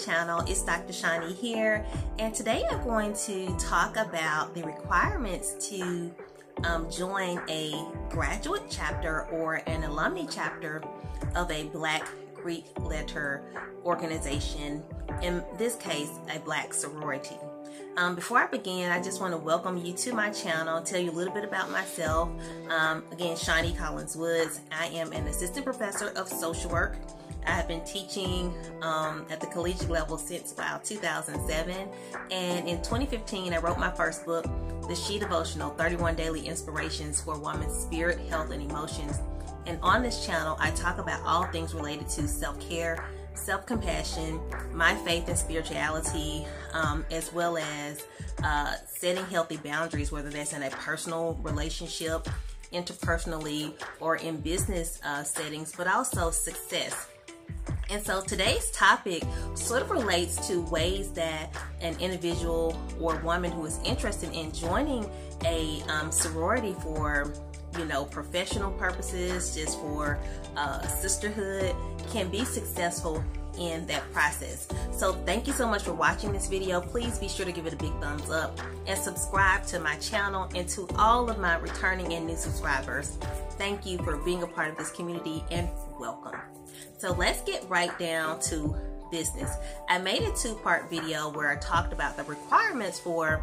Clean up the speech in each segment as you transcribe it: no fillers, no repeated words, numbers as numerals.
channel. It's Dr. Shani here, and today I'm going to talk about the requirements to join a graduate chapter or an alumni chapter of a Black Greek letter organization, in this case a Black sorority. Before I begin, I just want to welcome you to my channel, tell you a little bit about myself. Again, Shani Collins Woods. I am an assistant professor of social work. I have been teaching at the collegiate level since about 2007, and in 2015 I wrote my first book, The She Devotional, 31 Daily Inspirations for a Woman's Spirit, Health, and Emotions. And on this channel I talk about all things related to self-care, self-compassion, my faith and spirituality, as well as setting healthy boundaries, whether that's in a personal relationship, interpersonally, or in business settings, but also success. And so today's topic sort of relates to ways that an individual or woman who is interested in joining a sorority for, you know, professional purposes, just for sisterhood, can be successful in that process. So thank you so much for watching this video. Please be sure to give it a big thumbs up and subscribe to my channel. And to all of my returning and new subscribers, thank you for being a part of this community and welcome. So let's get right down to business. I made a two-part video where I talked about the requirements for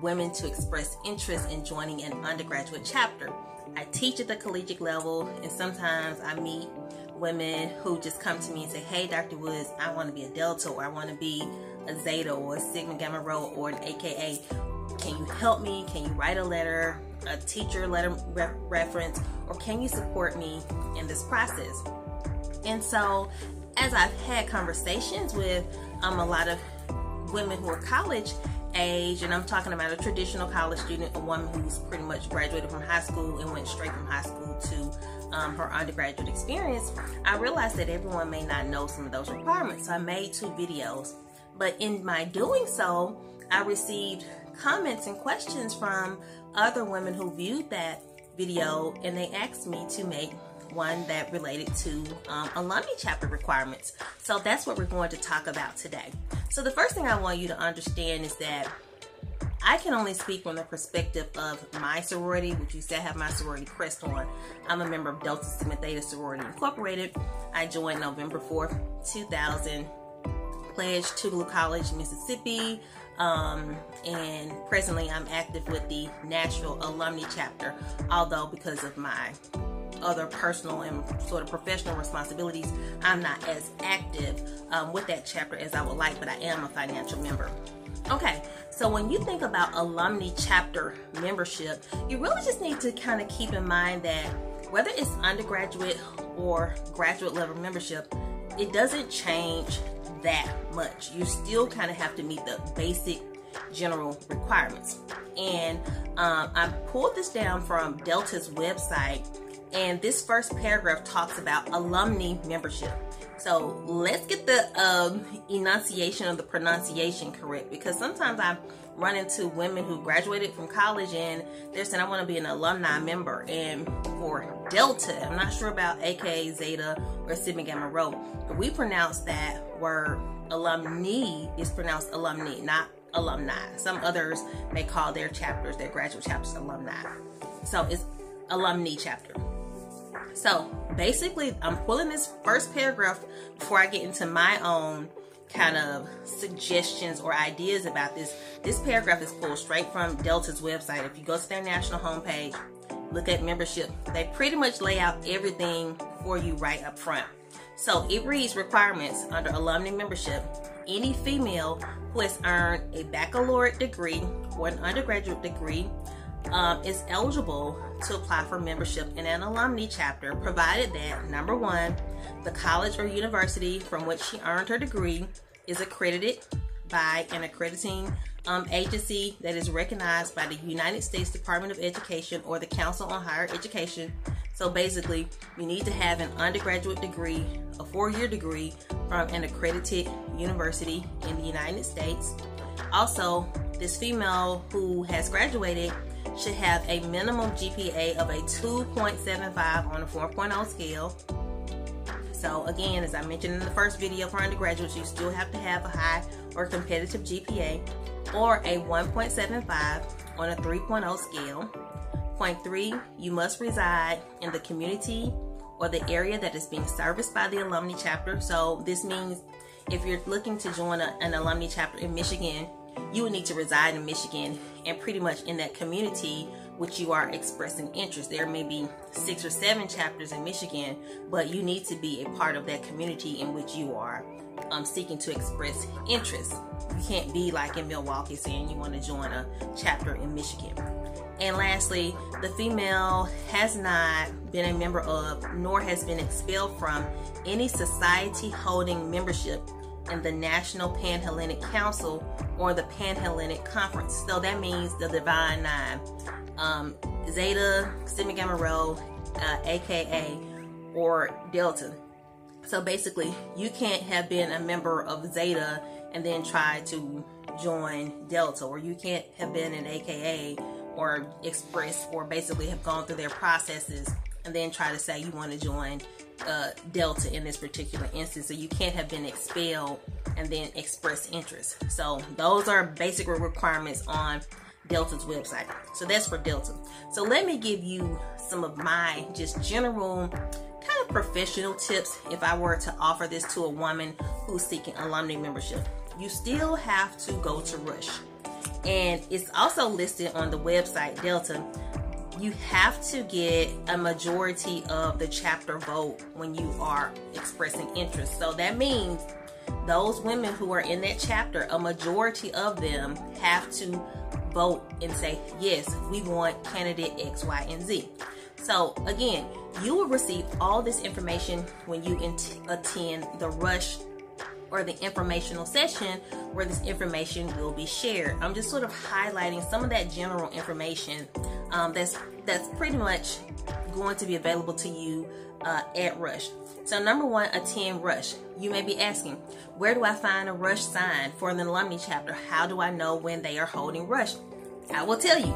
women to express interest in joining an undergraduate chapter. I teach at the collegiate level, and sometimes I meet women who just come to me and say, hey, Dr. Woods, I want to be a Delta, or I want to be a Zeta, or a Sigma Gamma Rho, or an AKA. Can you help me? Can you write a letter, a teacher letter reference, or can you support me in this process? And so as I've had conversations with a lot of women who are college age, and I'm talking about a traditional college student, a woman who's pretty much graduated from high school and went straight from high school to her undergraduate experience, I realized that everyone may not know some of those requirements. So I made two videos, but in my doing so, I received comments and questions from other women who viewed that video, and they asked me to make one that related to alumni chapter requirements. So that's what we're going to talk about today. So the first thing I want you to understand is that I can only speak from the perspective of my sorority, which you see I have my sorority crest on. I'm a member of Delta Sigma Theta Sorority Incorporated. I joined November 4th, 2000, pledged Tougaloo College, Mississippi, and presently I'm active with the Nashville Alumni chapter, although because of my other personal and sort of professional responsibilities, I'm not as active with that chapter as I would like, but I am a financial member. Okay, so when you think about alumni chapter membership, you really just need to kind of keep in mind that whether it's undergraduate or graduate level membership, it doesn't change that much. You still kind of have to meet the basic general requirements. And I pulled this down from Delta's website, and this first paragraph talks about alumni membership. So let's get the enunciation of the pronunciation correct, because sometimes I run into women who graduated from college and they're saying, I want to be an alumni member. And for Delta, I'm not sure about AKA, Zeta, or Sigma Gamma Rho, but we pronounce that word alumni is pronounced alumni, not alumni. Some others may call their chapters, their graduate chapters, alumni. So it's alumni chapter. So basically, I'm pulling this first paragraph before I get into my own kind of suggestions or ideas about this. This paragraph is pulled straight from Delta's website. If you go to their national homepage, look at membership, they pretty much lay out everything for you right up front. So it reads requirements under alumni membership. Any female who has earned a baccalaureate degree or an undergraduate degree is eligible to apply for membership in an alumni chapter, provided that, number one, the college or university from which she earned her degree is accredited by an accrediting agency that is recognized by the United States Department of Education or the Council on Higher Education. So basically, you need to have an undergraduate degree, a 4-year degree from an accredited university in the United States. Also, this female who has graduated should have a minimum GPA of a 2.75 on a 4.0 scale. So again, as I mentioned in the first video, for undergraduates, you still have to have a high or competitive GPA or a 1.75 on a 3.0 scale. Point 3, you must reside in the community or the area that is being serviced by the alumni chapter. So this means if you're looking to join an alumni chapter in Michigan, you would need to reside in Michigan and pretty much in that community which you are expressing interest. There may be 6 or 7 chapters in Michigan, but you need to be a part of that community in which you are seeking to express interest. You can't be like in Milwaukee saying you want to join a chapter in Michigan. And lastly, the female has not been a member of, nor has been expelled from any society holding membership in the National Pan-Hellenic Council or the Pan-Hellenic Conference. So that means the Divine Nine, Zeta, Sigma Gamma Rho, aka, or Delta. So basically, you can't have been a member of Zeta and then try to join Delta, or you can't have been an AKA or Express, or basically have gone through their processes and then try to say you want to join Delta in this particular instance. So you can't have been expelled and then express interest. So those are basic requirements on Delta's website. So that's for Delta. So let me give you some of my just general kind of professional tips if I were to offer this to a woman who's seeking alumni membership. You still have to go to Rush, and it's also listed on the website Delta. You have to get a majority of the chapter vote when you are expressing interest. So that means those women who are in that chapter, a majority of them have to vote and say, yes, we want candidate X, Y, and Z. So again, you will receive all this information when you attend the Rush or the informational session where this information will be shared. I'm just sort of highlighting some of that general information that's pretty much going to be available to you at Rush. So number 1, attend Rush. You may be asking, where do I find a Rush sign for an alumni chapter? How do I know when they are holding Rush? I will tell you.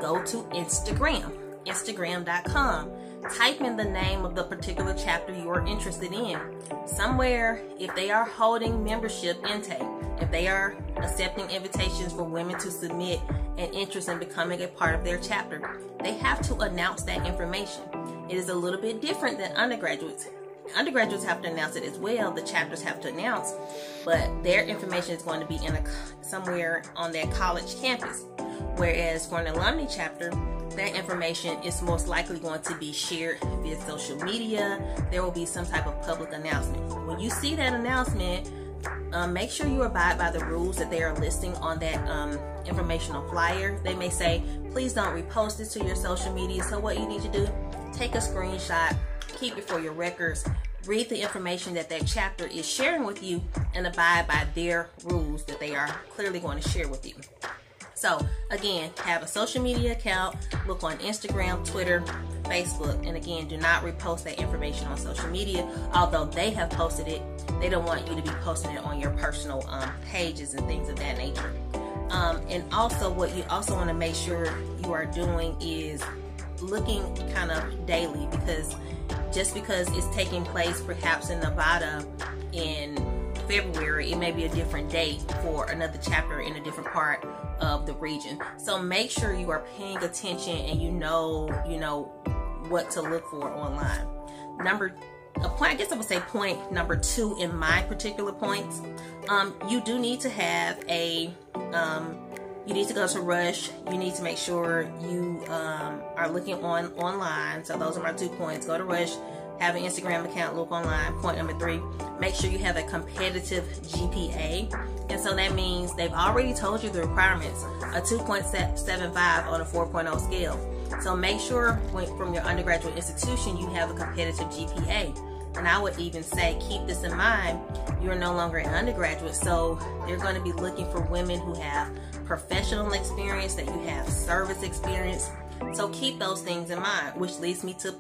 Go to Instagram, instagram.com. Type in the name of the particular chapter you are interested in. Somewhere, if they are holding membership intake, if they are accepting invitations for women to submit an interest in becoming a part of their chapter, they have to announce that information. It is a little bit different than undergraduates. Undergraduates have to announce it as well. The chapters have to announce, but their information is going to be somewhere on their college campus. Whereas for an alumni chapter, that information is most likely going to be shared via social media. There will be some type of public announcement. When you see that announcement, make sure you abide by the rules that they are listing on that informational flyer. They may say, please don't repost this to your social media. So what you need to do, take a screenshot, keep it for your records, read the information that that chapter is sharing with you, and abide by their rules that they are clearly going to share with you. So again, have a social media account, look on Instagram, Twitter, Facebook, and again, do not repost that information on social media. Although they have posted it, they don't want you to be posting it on your personal pages and things of that nature. And also what you also want to make sure you are doing is looking kind of daily, because just because it's taking place perhaps in Nevada in February, it may be a different date for another chapter in a different part of the region. So make sure you are paying attention and you know what to look for online. Point number 2 in my particular points, you do need to have you need to go to Rush. You need to make sure you are looking online. So those are my 2 points. Go to Rush, have an Instagram account, look online. Point number 3, make sure you have a competitive GPA. And so that means they've already told you the requirements, a 2.75 on a 4.0 scale. So make sure from your undergraduate institution you have a competitive GPA. And I would even say, keep this in mind, you're no longer an undergraduate, so they're going to be looking for women who have professional experience, that you have service experience. So keep those things in mind, which leads me to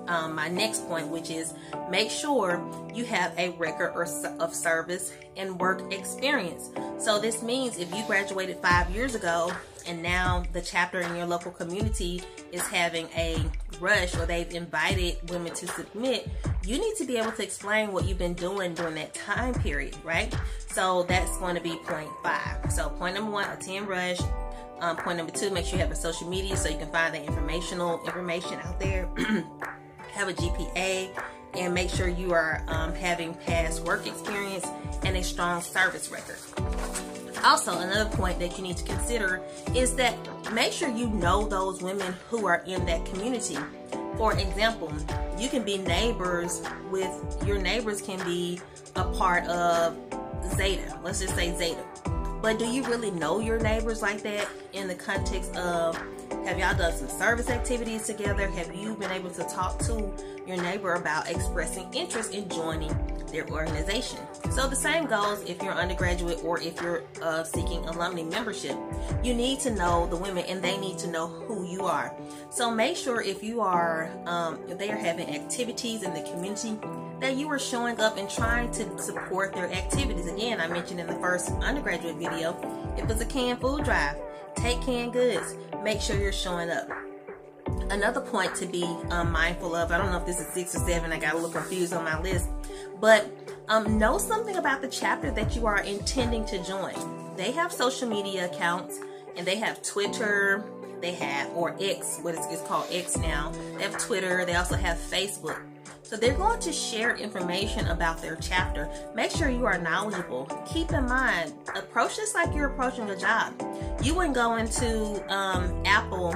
my next point, which is make sure you have a record of service and work experience. So this means if you graduated 5 years ago and now the chapter in your local community is having a rush, or they've invited women to submit, you need to be able to explain what you've been doing during that time period, right? So that's going to be point 5. So point number 1, attend rush. Point number 2, make sure you have a social media so you can find the information out there. Have a GPA, and make sure you are having past work experience and a strong service record. Also, another point that you need to consider is that make sure you know those women who are in that community. For example, you can be neighbors with, your neighbors can be a part of Zeta. Let's just say Zeta. But do you really know your neighbors like that in the context of, have y'all done some service activities together? Have you been able to talk to your neighbor about expressing interest in joining their organization? So the same goes if you're undergraduate or if you're seeking alumni membership. You need to know the women, and they need to know who you are. So make sure if you are, if they are having activities in the community, that you are showing up and trying to support their activities. Again, I mentioned in the first undergraduate video, if it's a canned food drive, take canned goods. Make sure you're showing up. Another point to be mindful of, I don't know if this is 6 or 7, I got a little confused on my list, but know something about the chapter that you are intending to join. They have social media accounts, and they have Twitter, they have, or X, what it's called X now. They have Twitter, they also have Facebook. So they're going to share information about their chapter. Make sure you are knowledgeable. Keep in mind, approach this like you're approaching a job. You wouldn't go into Apple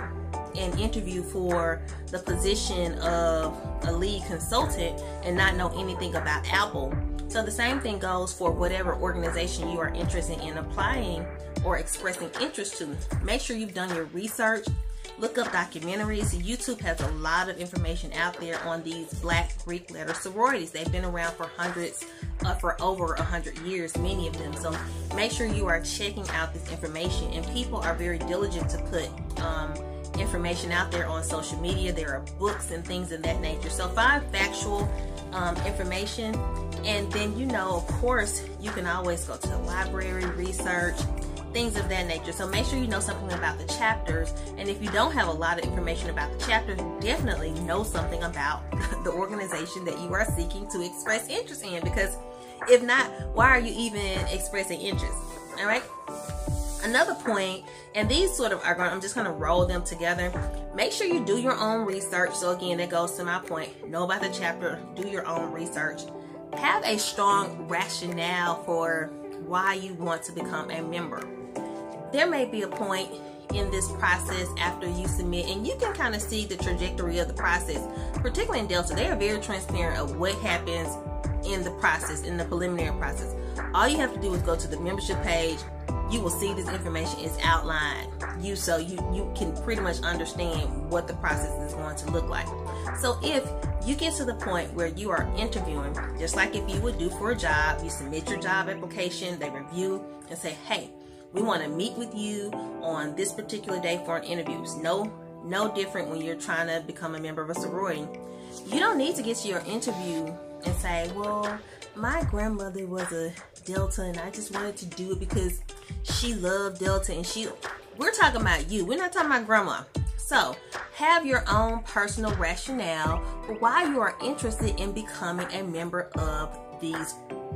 and interview for the position of a lead consultant and not know anything about Apple. So the same thing goes for whatever organization you are interested in applying or expressing interest to. Make sure you've done your research. Look up documentaries. YouTube has a lot of information out there on these Black Greek letter sororities. They've been around for over 100 years, many of them. So make sure you are checking out this information. And people are very diligent to put information out there on social media. There are books and things of that nature. So find factual information. And then, you know, of course, you can always go to the library, research, things of that nature. So make sure you know something about the chapters. And if you don't have a lot of information about the chapters, definitely know something about the organization that you are seeking to express interest in. Because if not, why are you even expressing interest? All right. Another point, and these sort of are going, I'm just going to roll them together. Make sure you do your own research. So again, that goes to my point. Know about the chapter, do your own research. Have a strong rationale for why you want to become a member. There may be a point in this process after you submit, and you can kind of see the trajectory of the process. Particularly in Delta, they are very transparent of what happens in the process, in the preliminary process. All you have to do is go to the membership page. You will see this information is outlined. So you can pretty much understand what the process is going to look like. So if you get to the point where you are interviewing, just like if you would do for a job, you submit your job application, they review and say, hey, we want to meet with you on this particular day for an interview. It's no different when you're trying to become a member of a sorority. You don't need to get to your interview and say, well, my grandmother was a Delta and I just wanted to do it because she loved Delta, and we're talking about you. We're not talking about grandma. So have your own personal rationale for why you are interested in becoming a member of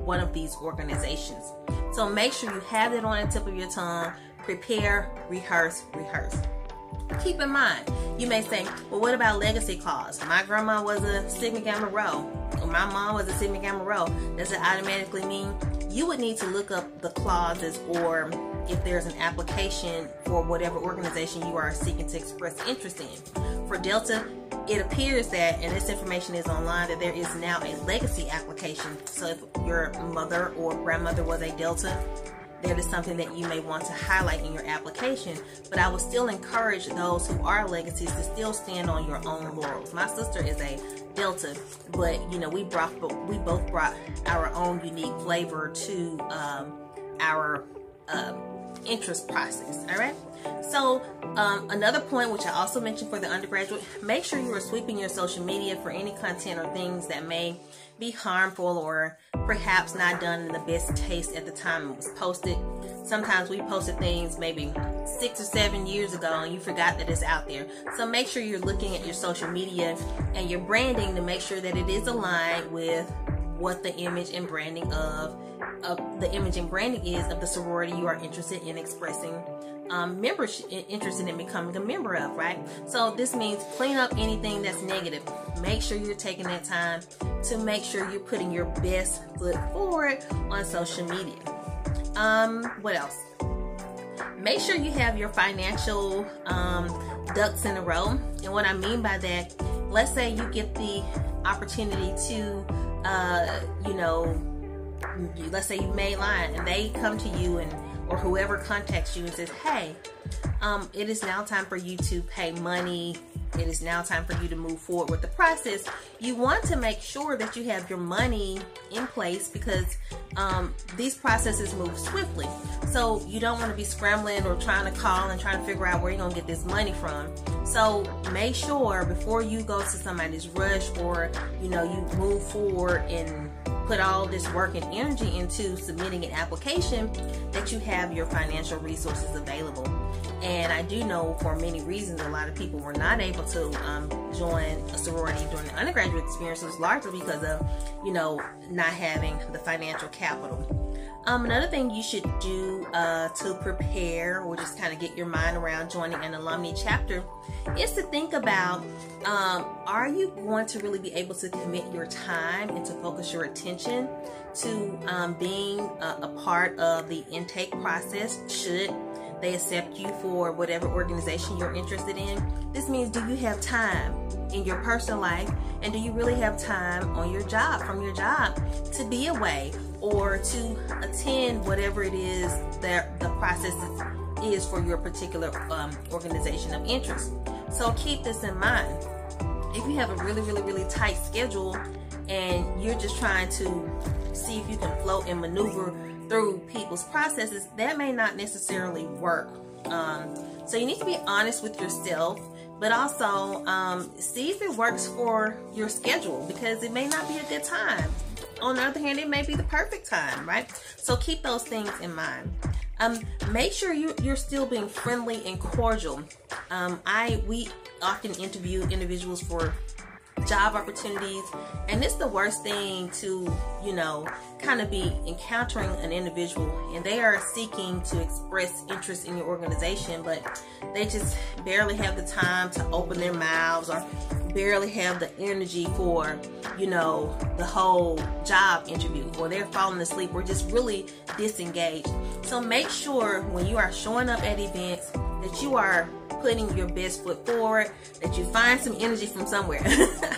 one of these organizations. So make sure you have it on the tip of your tongue. Prepare, rehearse, rehearse. Keep in mind, you may say, well, what about legacy clause? My grandma was a Sigma Gamma Rho, or my mom was a Sigma Gamma Rho. Does it automatically mean? You would need to look up the clauses, or if there's an application for whatever organization you are seeking to express interest in. For Delta, it appears that, and this information is online, that there is now a legacy application. So if your mother or grandmother was a Delta, that is something that you may want to highlight in your application. But I would still encourage those who are legacies to still stand on your own laurels. My sister is a Delta, but you know, we both brought our own unique flavor to our interest process. All right. So another point, which I also mentioned for the undergraduate, make sure you are sweeping your social media for any content or things that may be harmful or perhaps not done in the best taste at the time it was posted. sometimes we posted things maybe 6 or 7 years ago and you forgot that it's out there. So make sure you're looking at your social media and your branding to make sure that it is aligned with what the image and branding is of the sorority you are interested in expressing membership, interested in becoming a member of, right? So this means clean up anything that's negative. Make sure you're taking that time to make sure you're putting your best foot forward on social media. What else? Make sure you have your financial ducks in a row. And what I mean by that, let's say you get the opportunity to let's say you made line and they come to you or whoever contacts you and says, hey, it is now time for you to pay money. It is now time for you to move forward with the process. You want to make sure that you have your money in place because these processes move swiftly. So you don't want to be scrambling or trying to call and trying to figure out where you're going to get this money from. So make sure before you go to somebody's rush or, you move forward and put all this work and energy into submitting an application that you have your financial resources available. And I do know for many reasons a lot of people were not able to join a sorority during the undergraduate experience. It was largely because of, not having the financial capital. Another thing you should do to prepare or just kind of get your mind around joining an alumni chapter is to think about, are you going to really be able to commit your time and to focus your attention to being a part of the intake process should they accept you for whatever organization you're interested in? This means, do you have time in your personal life, and do you really have time on your job, from your job, to be away or to attend whatever it is that the process is for your particular organization of interest? So keep this in mind. If you have a really, really, really tight schedule and you're just trying to see if you can float and maneuver through people's processes, that may not necessarily work. So you need to be honest with yourself, but also see if it works for your schedule, because it may not be a good time. On the other hand, it may be the perfect time, right? So keep those things in mind. Make sure you're still being friendly and cordial. We often interview individuals for job opportunities, and it's the worst thing to kind of be encountering an individual and they are seeking to express interest in your organization, but they just barely have the time to open their mouths or barely have the energy for the whole job interview, or they're falling asleep or just really disengaged. So make sure when you are showing up at events that you are putting your best foot forward, that you find some energy from somewhere,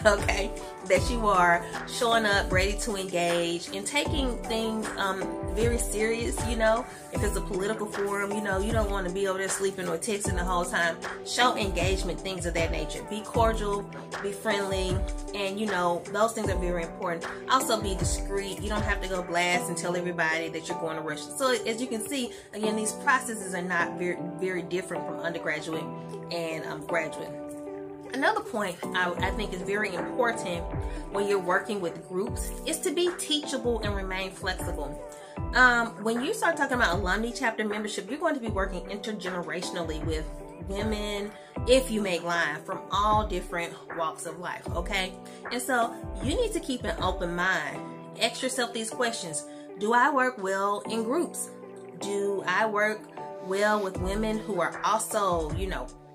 okay? That you are showing up ready to engage and taking things very serious, if it's a political forum, you don't want to be over there sleeping or texting the whole time. Show engagement, things of that nature. Be cordial, be friendly, and those things are very important. Also be discreet. You don't have to go blast and tell everybody that you're going to rush. So as you can see, again, these processes are not very, very different from undergraduate and graduate. Another point I think is very important when you're working with groups is to be teachable and remain flexible. When you start talking about alumni chapter membership, you're going to be working intergenerationally with women, if you make line, from all different walks of life, okay? And so you need to keep an open mind. Ask yourself these questions. Do I work well in groups? Do I work well with women who are also,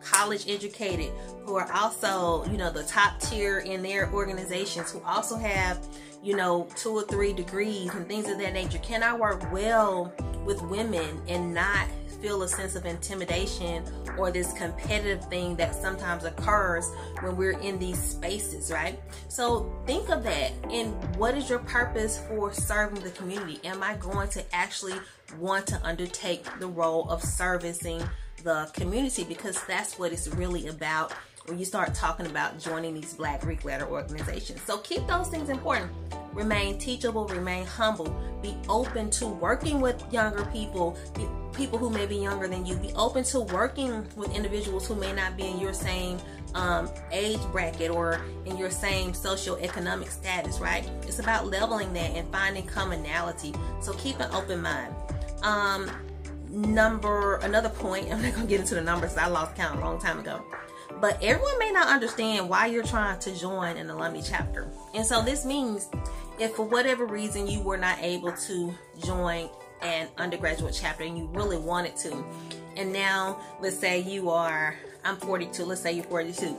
college educated, who are also, the top tier in their organizations, who also have, 2 or 3 degrees and things of that nature? Can I work well with women and not feel a sense of intimidation or this competitive thing that sometimes occurs when we're in these spaces, right? So think of that. And what is your purpose for serving the community? Am I going to actually want to undertake the role of servicing the community? Because that's what it's really about when you start talking about joining these Black Greek letter organizations. So keep those things important. Remain teachable, remain humble, be open to working with younger people, people who may be younger than you. Be open to working with individuals who may not be in your same age bracket or in your same socioeconomic status, right? It's about leveling that and finding commonality. So keep an open mind. Another point, I'm not gonna get into the numbers, I lost count a long time ago, but everyone may not understand why you're trying to join an alumni chapter. And so this means if for whatever reason you were not able to join an undergraduate chapter and you really wanted to, and now let's say I'm 42, let's say you're 42,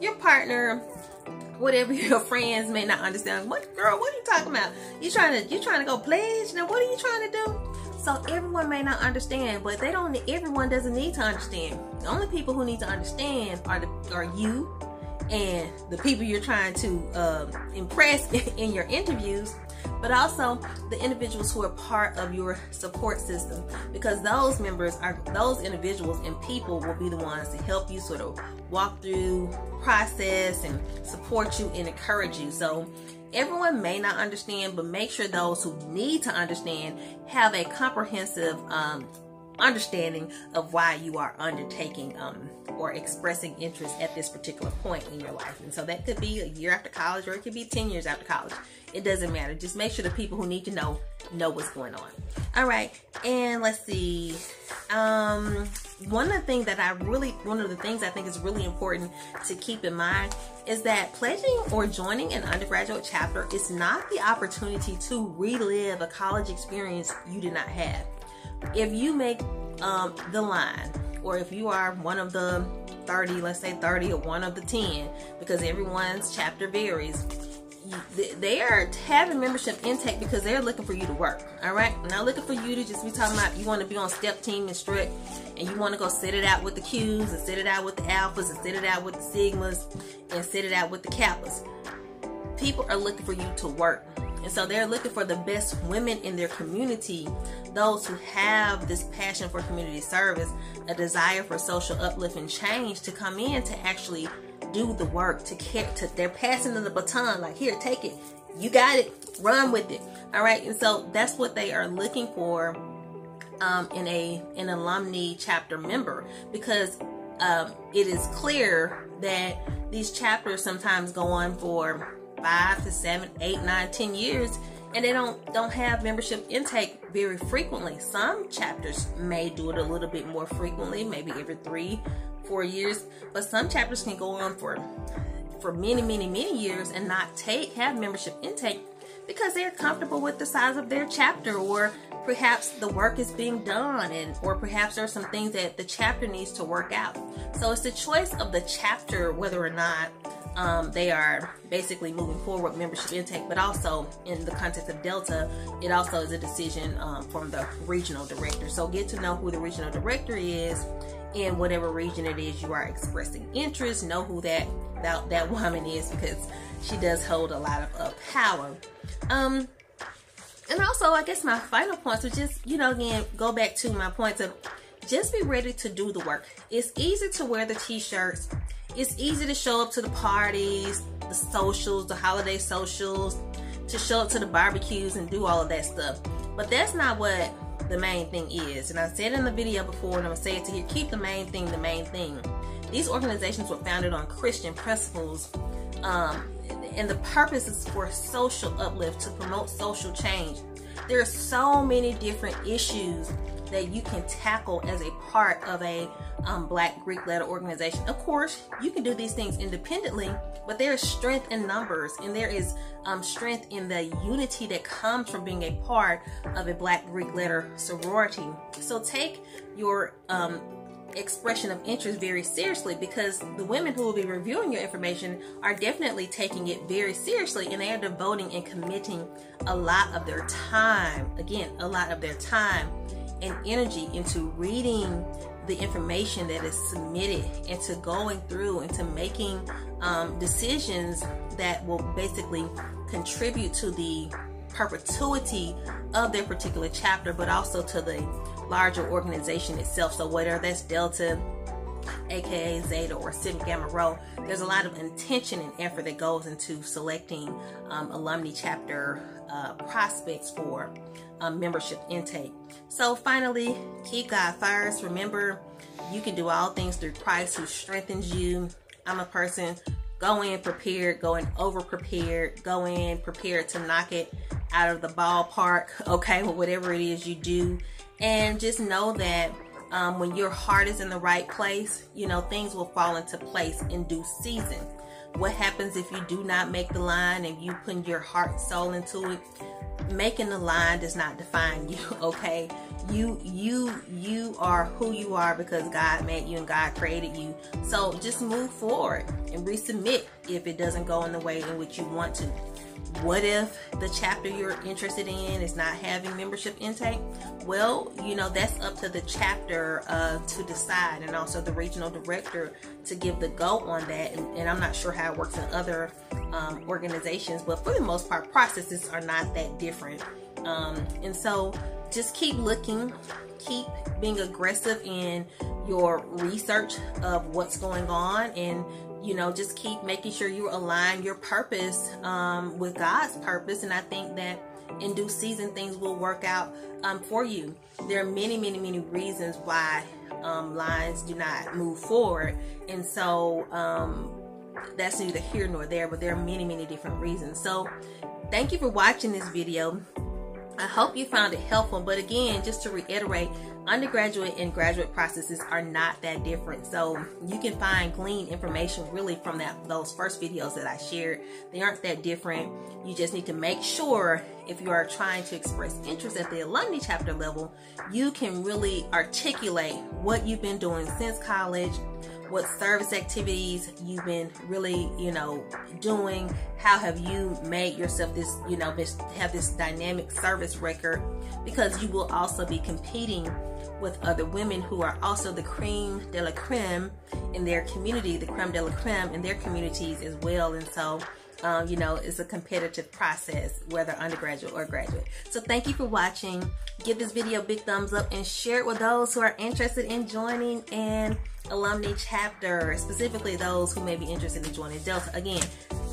your partner, whatever, your friends may not understand. What, girl, what are you talking about? You trying to go pledge? Now what are you trying to do? So everyone may not understand, but everyone doesn't need to understand. The only people who need to understand are you and the people you're trying to impress in your interviews, but also the individuals who are part of your support system, because those individuals and people will be the ones to help you sort of walk through process and support you and encourage you. So everyone may not understand, but make sure those who need to understand have a comprehensive understanding of why you are undertaking or expressing interest at this particular point in your life. And so that could be a year after college, or it could be 10 years after college. It doesn't matter. Just make sure the people who need to know what's going on. All right, and let's see. One of the things I think is really important to keep in mind is that pledging or joining an undergraduate chapter is not the opportunity to relive a college experience you did not have. If you make the line, or if you are one of the 30, let's say 30, or one of the 10, because everyone's chapter varies, they are having membership intake because they're looking for you to work. All right, not looking for you to just be talking about you want to be on step team and strut, and you want to go sit it out with the Qs and sit it out with the alphas and sit it out with the sigmas and sit it out with the kappas. People are looking for you to work. And so they're looking for the best women in their community, those who have this passion for community service, a desire for social uplift and change, to come in to actually do the work, they're passing them the baton, like, here, take it, you got it, run with it. All right, and so that's what they are looking for in an alumni chapter member, because it is clear that these chapters sometimes go on for 5 to 7, 8, 9, 10 years, and they don't have membership intake very frequently. Some chapters may do it a little bit more frequently, maybe every 3-4 years, but some chapters can go on for many years and not have membership intake because they're comfortable with the size of their chapter, or perhaps the work is being done, or perhaps there are some things that the chapter needs to work out. So it's the choice of the chapter whether or not they are basically moving forward with membership intake, but also in the context of Delta, it also is a decision from the regional director. So get to know who the regional director is in whatever region it is you are expressing interest. Know who that woman is, because she does hold a lot of power. And also, I guess my final points are just, again, go back to my points of just be ready to do the work. It's easy to wear the t-shirts. It's easy to show up to the parties, the socials, the holiday socials, to show up to the barbecues and do all of that stuff. But that's not what the main thing is. And I said in the video before, and I'm going to say it to here, keep the main thing the main thing. These organizations were founded on Christian principles, and the purpose is for social uplift, to promote social change. There are so many different issues that you can tackle as a part of a Black Greek-led organization. Of course, you can do these things independently, but there is strength in numbers, and there is strength in the unity that comes from being a part of a Black Greek-led sorority. So take your expression of interest very seriously, because the women who will be reviewing your information are definitely taking it very seriously, and they are devoting and committing a lot of their time, again, a lot of their time and energy into reading the information that is submitted, and to going through and to making decisions that will basically contribute to the perpetuity of their particular chapter, but also to the larger organization itself. So whether that's Delta, aka Zeta, or Sigma Gamma Rho, there's a lot of intention and effort that goes into selecting alumni chapter prospects for membership intake. So finally, keep God first. Remember, you can do all things through Christ who strengthens you. I'm a person, go in prepared, go in over prepared, go in prepared to knock it out of the ballpark, okay, with whatever it is you do. And just know that when your heart is in the right place, you know, things will fall into place in due season. What happens if you do not make the line and you put your heart and soul into it? Making the line does not define you, okay? You are who you are because God made you and God created you. So just move forward and resubmit if it doesn't go in the way in which you want to. What if the chapter you're interested in is not having membership intake? Well, you know, that's up to the chapter to decide, and also the regional director to give the go on that. And I'm not sure how it works in other organizations, but for the most part, processes are not that different. And so just keep looking, keep being aggressive in your research of what's going on, and you know, just keep making sure you align your purpose with God's purpose. And I think that in due season, things will work out for you. There are many, many, many reasons why lines do not move forward. And so that's neither here nor there, but there are many, many different reasons. So thank you for watching this video. I hope you found it helpful. But again, just to reiterate, undergraduate and graduate processes are not that different. So you can glean information really from those first videos that I shared. They aren't that different. You just need to make sure, if you are trying to express interest at the alumni chapter level, you can really articulate what you've been doing since college, what service activities you've been really, you know, doing. How have you made yourself this, you know, have this dynamic service record? Because you will also be competing with other women who are also the creme de la creme in their community, the creme de la creme in their communities as well. And so, you know, it's a competitive process, whether undergraduate or graduate. So thank you for watching. Give this video a big thumbs up and share it with those who are interested in joining an alumni chapter, specifically those who may be interested in joining Delta. Again,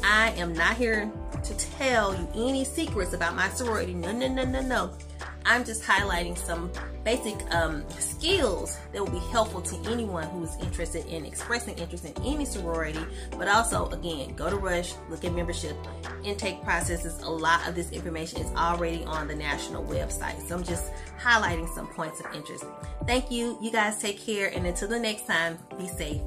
I am not here to tell you any secrets about my sorority. No, no, no, no, no. I'm just highlighting some basic skills that will be helpful to anyone who is interested in expressing interest in any sorority. But also, again, go to Rush, look at membership, intake processes. A lot of this information is already on the national website. So I'm just highlighting some points of interest. Thank you. You guys take care. And until the next time, be safe.